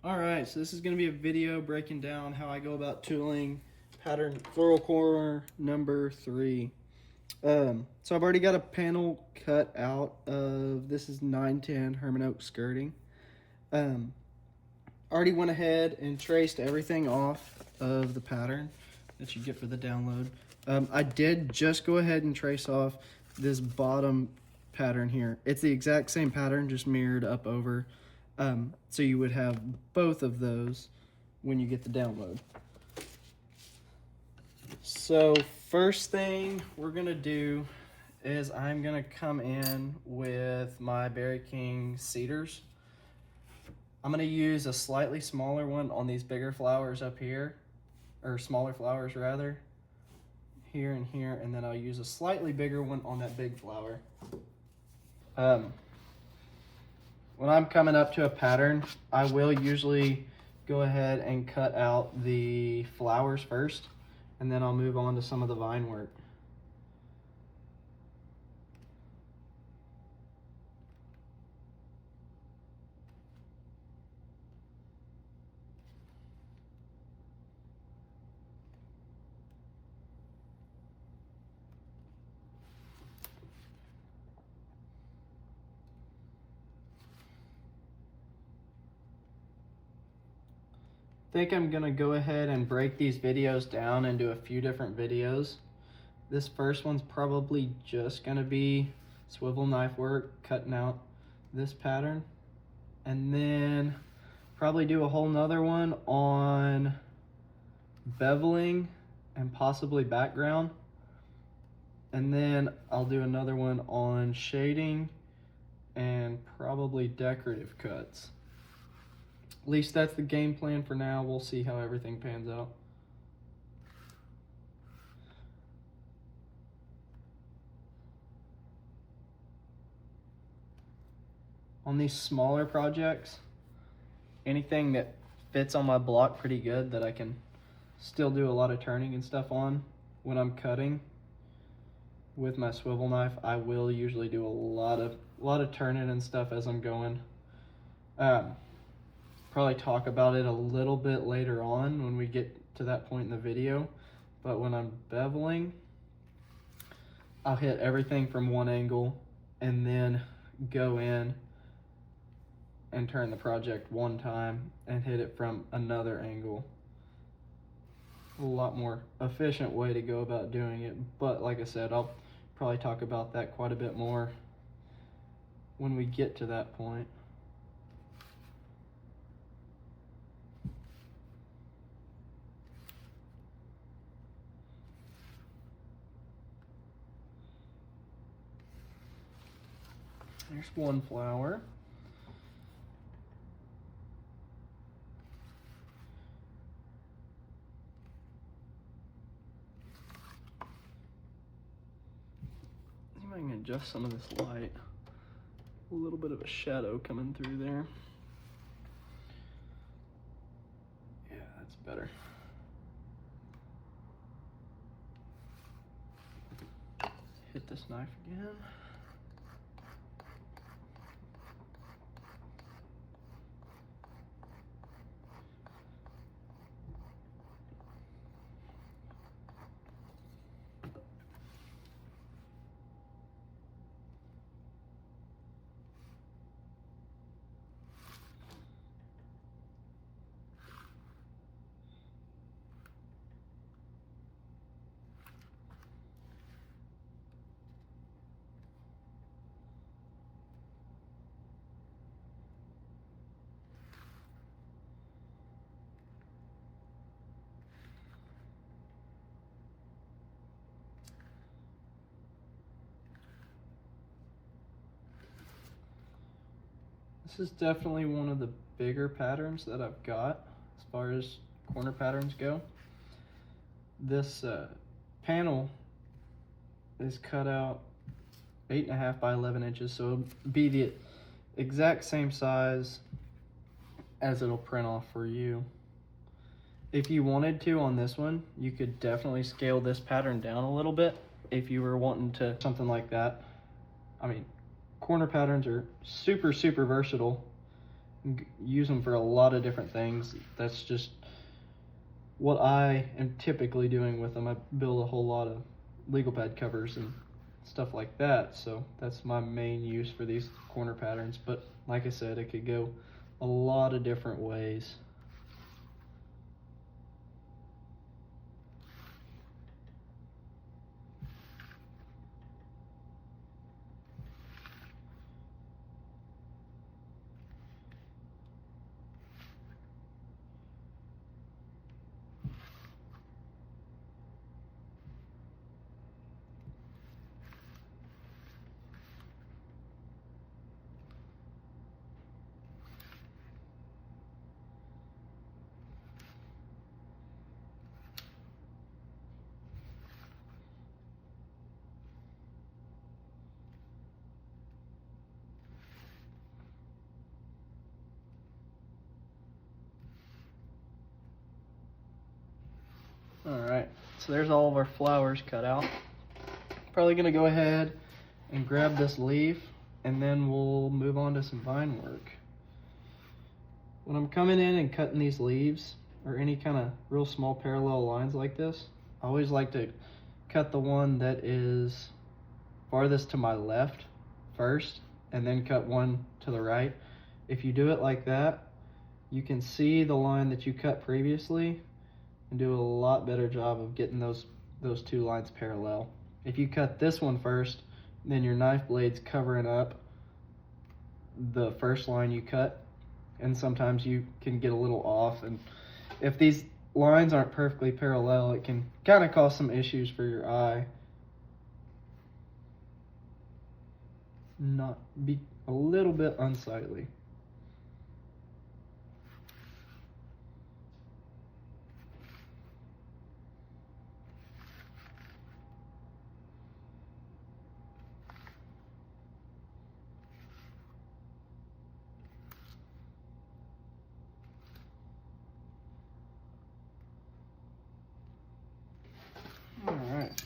Alright, so this is going to be a video breaking down how I go about tooling pattern floral corner number 3. So I've already got a panel cut out of, this is 910 Herman Oak skirting. Already went ahead and traced everything off of the pattern that you get for the download. I did just go ahead and trace off this bottom pattern here. It's the exact same pattern, just mirrored up over. So you would have both of those when you get the download. So first thing we're gonna do is I'm gonna come in with my Berry King cedars. I'm gonna use a slightly smaller one on these bigger flowers up here, or smaller flowers rather, here and here, and then I'll use a slightly bigger one on that big flower. When I'm coming up to a pattern, I will usually go ahead and cut out the flowers first, and then I'll move on to some of the vine work. I think I'm gonna go ahead and break these videos down into a few different videos. This first one's probably just gonna be swivel knife work, cutting out this pattern, and then probably do a whole nother one on beveling and possibly background, and then I'll do another one on shading and probably decorative cuts. At least that's the game plan for now. We'll see how everything pans out. On these smaller projects, anything that fits on my block pretty good that I can still do a lot of turning and stuff on when I'm cutting with my swivel knife, I will usually do a lot of turning and stuff as I'm going. Probably talk about it a little bit later on when we get to that point in the video, but when I'm beveling, I'll hit everything from one angle and then go in and turn the project one time and hit it from another angle. A lot more efficient way to go about doing it, but like I said, I'll probably talk about that quite a bit more when we get to that point. There's one flower. See if I can adjust some of this light. A little bit of a shadow coming through there. Yeah, that's better. Hit this knife again. This is definitely one of the bigger patterns that I've got as far as corner patterns go. This panel is cut out 8.5 by 11 inches, so it'll be the exact same size as it'll print off for you. If you wanted to on this one, you could definitely scale this pattern down a little bit if you were wanting to something like that. I mean, corner patterns are super versatile. use them for a lot of different things. That's just what I am typically doing with them. I build a whole lot of legal pad covers and stuff like that, so that's my main use for these corner patterns. But like I said, it could go a lot of different ways. Alright, so there's all of our flowers cut out. Probably gonna go ahead and grab this leaf, and then we'll move on to some vine work. When I'm coming in and cutting these leaves, or any kind of real small parallel lines like this, I always like to cut the one that is farthest to my left first, and then cut one to the right. If you do it like that, you can see the line that you cut previously and do a lot better job of getting those two lines parallel. If you cut this one first, then your knife blade's covering up the first line you cut, and sometimes you can get a little off, and if these lines aren't perfectly parallel, it can kind of cause some issues for your eye. Not be a little bit unsightly. Alright,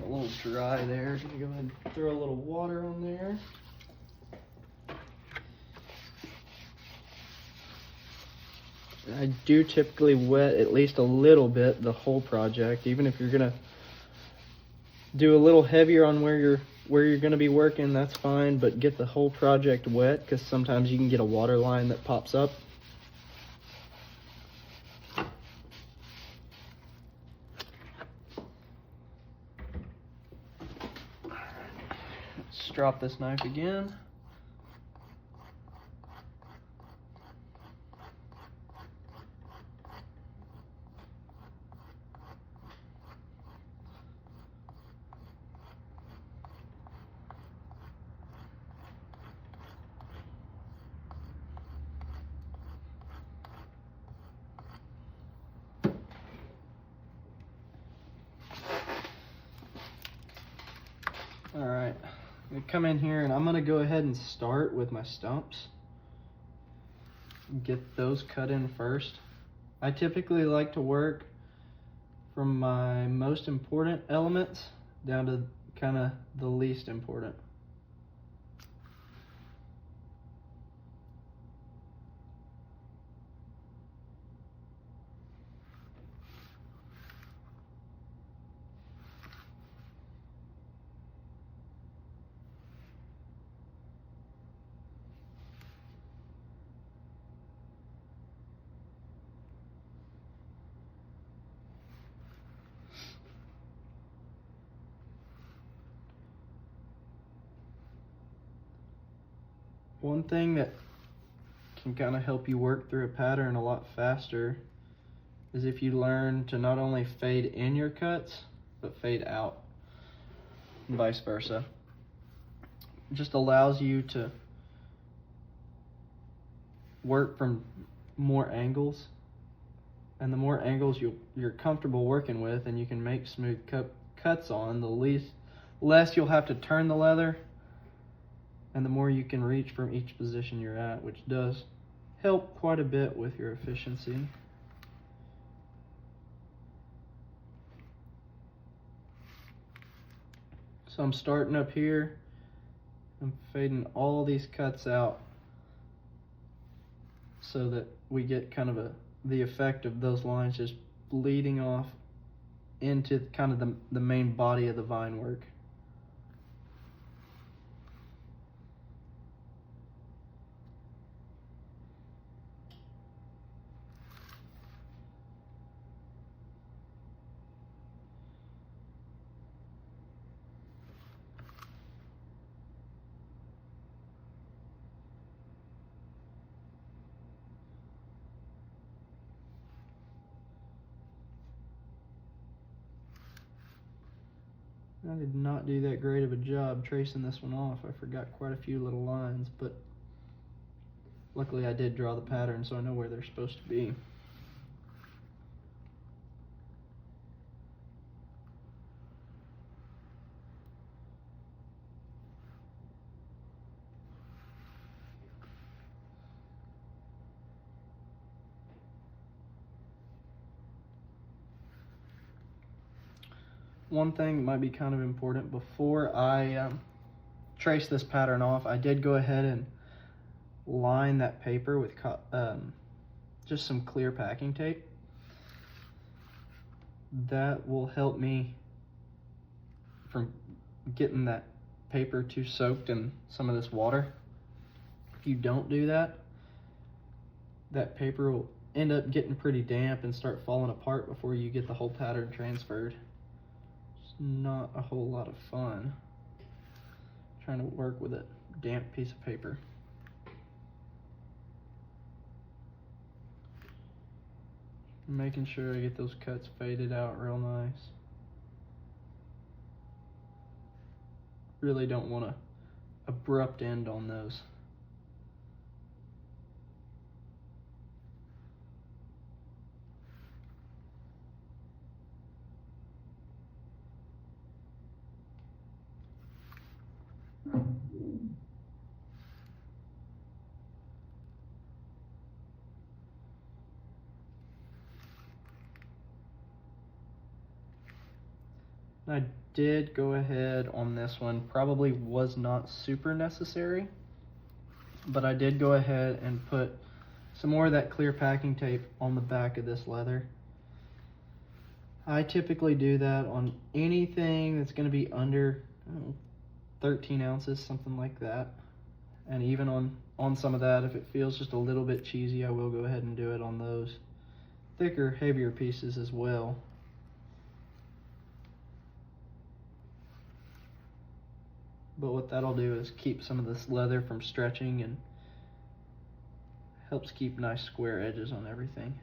a little dry there. Gonna go ahead and throw a little water on there. I do typically wet at least a little bit the whole project, even if you're gonna do a little heavier on where you're gonna be working, that's fine, but get the whole project wet, because sometimes you can get a water line that pops up. Let's drop this knife again. Alright, I'm gonna come in here and I'm gonna go ahead and start with my stumps. Get those cut in first. I typically like to work from my most important elements down to kind of the least important. One thing that can kind of help you work through a pattern a lot faster is if you learn to not only fade in your cuts, but fade out, and vice versa. It just allows you to work from more angles, and the more angles you're comfortable working with and you can make smooth cuts on, the less you'll have to turn the leather, and the more you can reach from each position you're at, which does help quite a bit with your efficiency. So I'm starting up here, I'm fading all these cuts out so that we get kind of the effect of those lines just bleeding off into kind of the main body of the vine work. I did not do that great of a job tracing this one off. I forgot quite a few little lines, but luckily I did draw the pattern, so I know where they're supposed to be. One thing that might be kind of important, before I trace this pattern off, I did go ahead and line that paper with just some clear packing tape. That will help me from getting that paper too soaked in some of this water. If you don't do that, that paper will end up getting pretty damp and start falling apart before you get the whole pattern transferred. Not a whole lot of fun trying to work with a damp piece of paper. Making sure I get those cuts faded out real nice. Really don't want an abrupt end on those. I did go ahead on this one, probably was not super necessary, but I did go ahead and put some more of that clear packing tape on the back of this leather. I typically do that on anything that's going to be under 13 ounces, something like that. And even on some of that, if it feels just a little bit cheesy, I will go ahead and do it on those thicker, heavier pieces as well. But what that'll do is keep some of this leather from stretching and helps keep nice square edges on everything.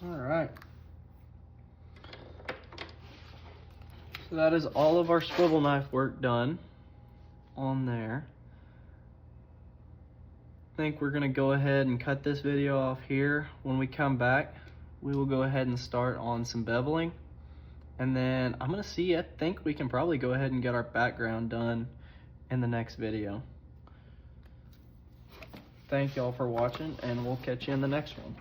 All right. So that is all of our swivel knife work done on there. I think we're gonna go ahead and cut this video off here. When we come back, we will go ahead and start on some beveling. And then I'm gonna see, I think we can probably go ahead and get our background done in the next video. Thank y'all for watching, and we'll catch you in the next one.